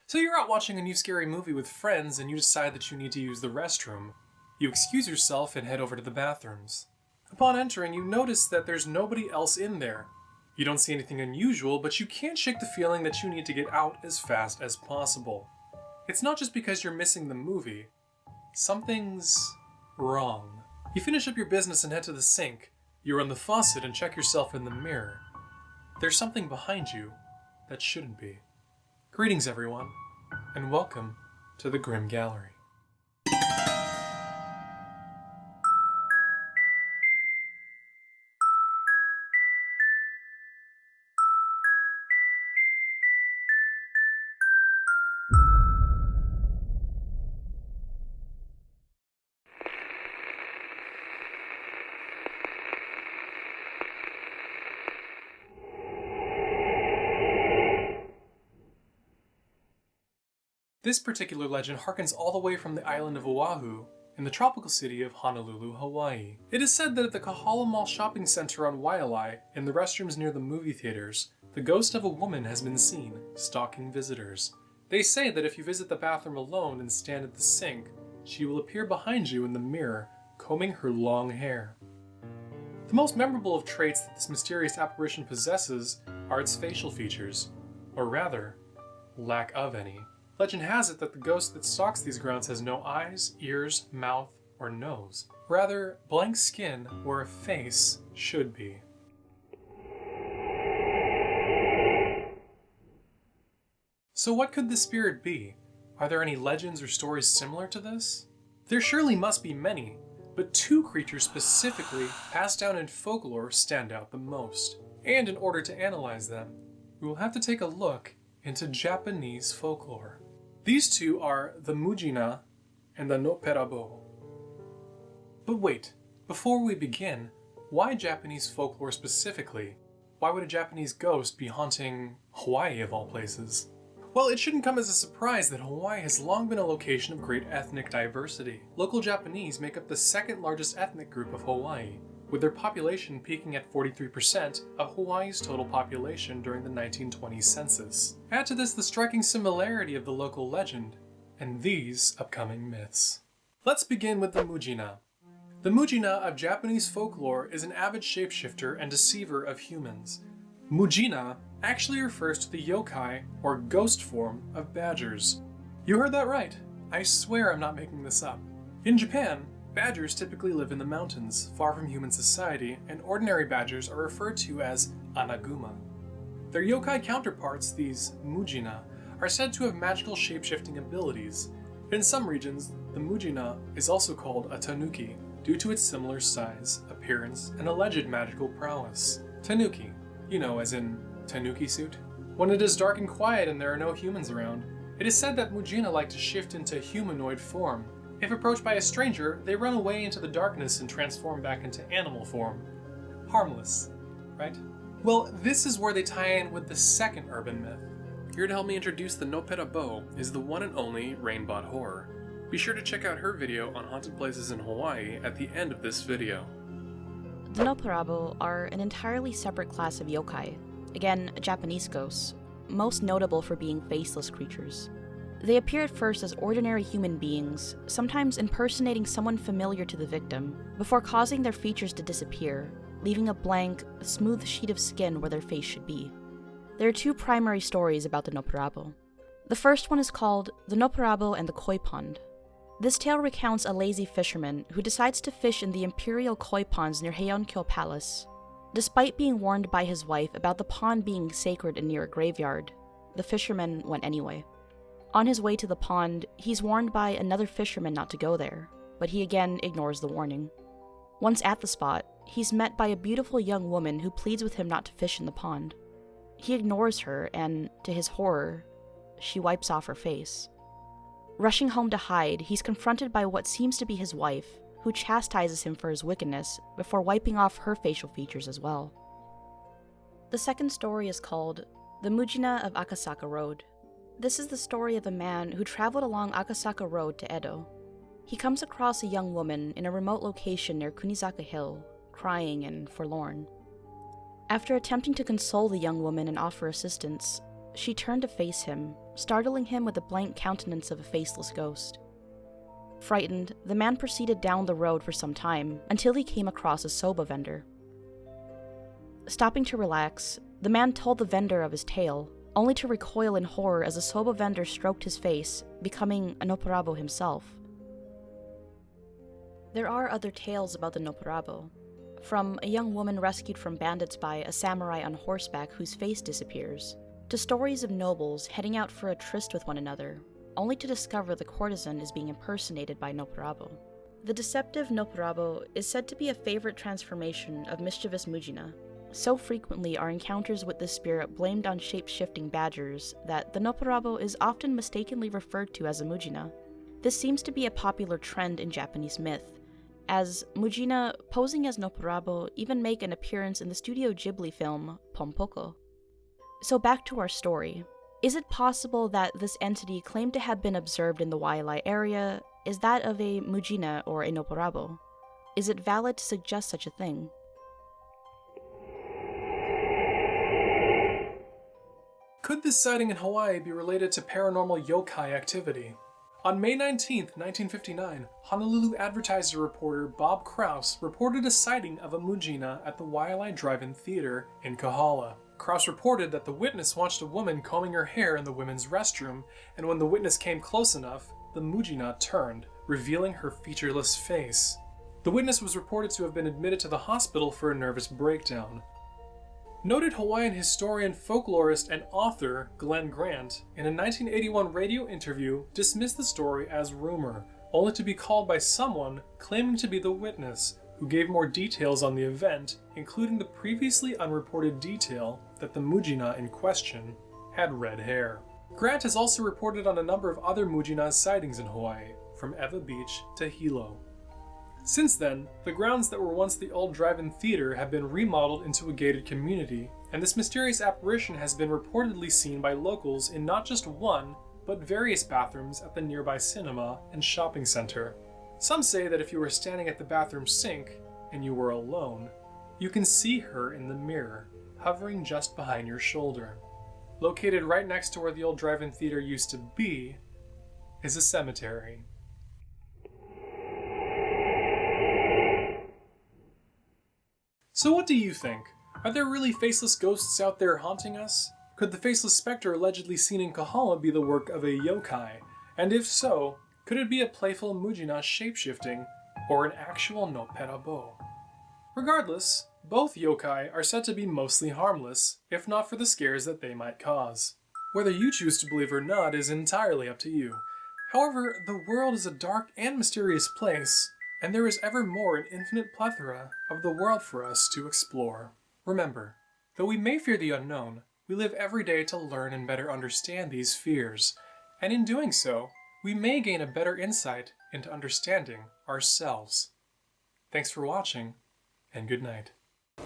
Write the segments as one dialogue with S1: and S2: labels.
S1: So you're out watching a new scary movie with friends and you decide that you need to use the restroom. You excuse yourself and head over to the bathrooms. Upon entering, you notice that there's nobody else in there. You don't see anything unusual, but you can't shake the feeling that you need to get out as fast as possible. It's not just because you're missing the movie. Something's wrong. You finish up your business and head to the sink. You run the faucet and check yourself in the mirror. There's something behind you that shouldn't be. Greetings, everyone, and welcome to the Grim Gallery. This particular legend harkens all the way from the island of Oahu in the tropical city of Honolulu, Hawaii. It is said that at the Kahala Mall shopping center on Waialae, in the restrooms near the movie theaters, the ghost of a woman has been seen stalking visitors. They say that if you visit the bathroom alone and stand at the sink, she will appear behind you in the mirror, combing her long hair. The most memorable of traits that this mysterious apparition possesses are its facial features, or rather, lack of any. Legend has it that the ghost that stalks these grounds has no eyes, ears, mouth, or nose. Rather, blank skin where a face should be. So what could this spirit be? Are there any legends or stories similar to this? There surely must be many, but two creatures specifically passed down in folklore stand out the most. And in order to analyze them, we will have to take a look into Japanese folklore. These two are the Mujina and the Noperabo. But wait, before we begin, why Japanese folklore specifically? Why would a Japanese ghost be haunting Hawaii of all places? Well, it shouldn't come as a surprise that Hawaii has long been a location of great ethnic diversity. Local Japanese make up the second largest ethnic group of Hawaii, with their population peaking at 43% of Hawaii's total population during the 1920 census. Add to this the striking similarity of the local legend, and these upcoming myths. Let's begin with the Mujina. The Mujina of Japanese folklore is an avid shapeshifter and deceiver of humans. Mujina actually refers to the yokai, or ghost form, of badgers. You heard that right. I swear I'm not making this up. In Japan, badgers typically live in the mountains, far from human society, and ordinary badgers are referred to as anaguma. Their yokai counterparts, these Mujina, are said to have magical shape-shifting abilities. In some regions, the Mujina is also called a tanuki, due to its similar size, appearance, and alleged magical prowess. Tanuki, you know, as in tanuki suit. When it is dark and quiet and there are no humans around, it is said that Mujina like to shift into humanoid form. If approached by a stranger, they run away into the darkness and transform back into animal form. Harmless, right? Well, this is where they tie in with the second urban myth. Here to help me introduce the Noperabo is the one and only Reignbot Horror. Be sure to check out her video on haunted places in Hawaii at the end of this video.
S2: The Noperabo are an entirely separate class of yokai, again, Japanese ghosts, most notable for being faceless creatures. They appear at first as ordinary human beings, sometimes impersonating someone familiar to the victim, before causing their features to disappear, leaving a blank, smooth sheet of skin where their face should be. There are two primary stories about the Noperabo. The first one is called The Noperabo and the Koi Pond. This tale recounts a lazy fisherman who decides to fish in the imperial koi ponds near Heian-kyo Palace. Despite being warned by his wife about the pond being sacred and near a graveyard, the fisherman went anyway. On his way to the pond, he's warned by another fisherman not to go there, but he again ignores the warning. Once at the spot, he's met by a beautiful young woman who pleads with him not to fish in the pond. He ignores her, and, to his horror, she wipes off her face. Rushing home to hide, he's confronted by what seems to be his wife, who chastises him for his wickedness before wiping off her facial features as well. The second story is called The Mujina of AKASAKA Road. This is the story of a man who traveled along AKASAKA Road to Edo. He comes across a young woman in a remote location near Kunizaka Hill, crying and forlorn. After attempting to console the young woman and offer assistance, she turned to face him startling him with the blank countenance of a faceless ghost. Frightened, the man proceeded down the road for some time until he came across a soba vendor. Stopping to relax, the man told the vendor of his tale, only to recoil in horror as the soba vendor stroked his face, becoming a Noparabo himself. There are other tales about the Noparabo, from a young woman rescued from bandits by a samurai on horseback whose face disappears, to stories of nobles heading out for a tryst with one another, only to discover the courtesan is being impersonated by Noparabo. The deceptive Noparabo is said to be a favorite transformation of mischievous Mujina. So frequently are encounters with this spirit blamed on shape-shifting badgers that the Noparabo is often mistakenly referred to as a Mujina. This seems to be a popular trend in Japanese myth, as Mujina posing as Noparabo even make an appearance in the Studio Ghibli film Pompoko. So back to our story. Is it possible that this entity claimed to have been observed in the Waialae area is that of a Mujina or a Noparabo? Is it valid to suggest such a thing?
S1: Could this sighting in Hawaii be related to paranormal yokai activity? On May 19, 1959, Honolulu Advertiser reporter Bob Krause reported a sighting of a Mujina at the Waialae Drive-In Theater in Kahala. Krause reported that the witness watched a woman combing her hair in the women's restroom, and when the witness came close enough, the Mujina turned, revealing her featureless face. The witness was reported to have been admitted to the hospital for a nervous breakdown. Noted Hawaiian historian, folklorist, and author Glenn Grant, in a 1981 radio interview, dismissed the story as rumor, only to be called by someone claiming to be the witness, who gave more details on the event, including the previously unreported detail that the Mujina in question had red hair. Grant has also reported on a number of other Mujina sightings in Hawaii, from Ewa Beach to Hilo. Since then, the grounds that were once the old drive-in theater have been remodeled into a gated community, and this mysterious apparition has been reportedly seen by locals in not just one, but various bathrooms at the nearby cinema and shopping center. Some say that if you were standing at the bathroom sink, and you were alone, you can see her in the mirror, hovering just behind your shoulder. Located right next to where the old drive-in theater used to be, is a cemetery. So what do you think? Are there really faceless ghosts out there haunting us? Could the faceless specter allegedly seen in Kahala be the work of a yokai? And if so, could it be a playful Mujina shapeshifting, or an actual Noparabo? Regardless, both yokai are said to be mostly harmless, if not for the scares that they might cause. Whether you choose to believe or not is entirely up to you. However, the world is a dark and mysterious place, and there is ever more an infinite plethora of the world for us to explore. Remember, though we may fear the unknown, we live every day to learn and better understand these fears, and in doing so, we may gain a better insight into understanding ourselves. Thanks for watching, and good night.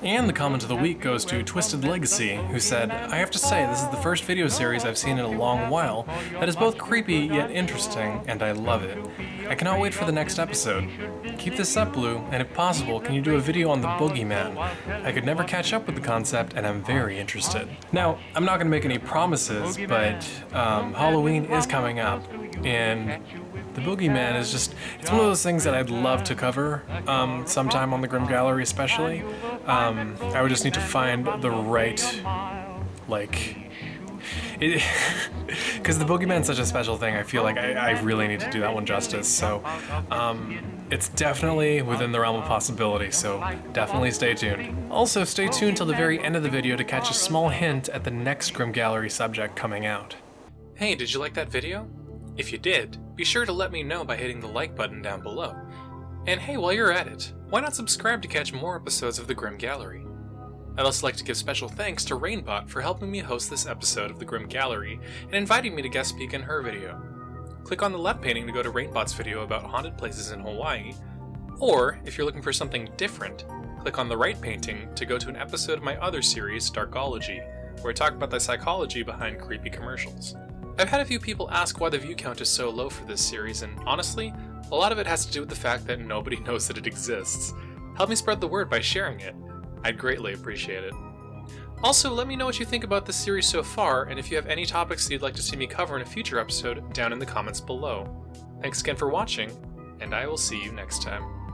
S1: And the comment of the week goes to Twisted Legacy, who said, "I have to say, this is the first video series I've seen in a long while that is both creepy yet interesting, and I love it. I cannot wait for the next episode. Keep this up, Blue, and if possible, can you do a video on the boogeyman? I could never catch up with the concept, and I'm very interested." Now, I'm not going to make any promises, but Halloween is coming up, and the boogeyman is just, it's one of those things that I'd love to cover sometime on the Grim Gallery especially. I would just need to find the right, because the boogeyman's such a special thing, I feel like I really need to do that one justice, so it's definitely within the realm of possibility, so definitely stay tuned. Also, stay tuned till the very end of the video to catch a small hint at the next Grim Gallery subject coming out. Hey, did you like that video? If you did, be sure to let me know by hitting the like button down below. And hey, while you're at it, why not subscribe to catch more episodes of the Grim Gallery? I'd also like to give special thanks to Reignbot for helping me host this episode of the Grim Gallery and inviting me to guest speak in her video. Click on the left painting to go to Reignbot's video about haunted places in Hawaii, or if you're looking for something different, click on the right painting to go to an episode of my other series, Darkology, where I talk about the psychology behind creepy commercials. I've had a few people ask why the view count is so low for this series, and honestly, a lot of it has to do with the fact that nobody knows that it exists. Help me spread the word by sharing it. I'd greatly appreciate it. Also, let me know what you think about this series so far, and if you have any topics that you'd like to see me cover in a future episode, down in the comments below. Thanks again for watching, and I will see you next time.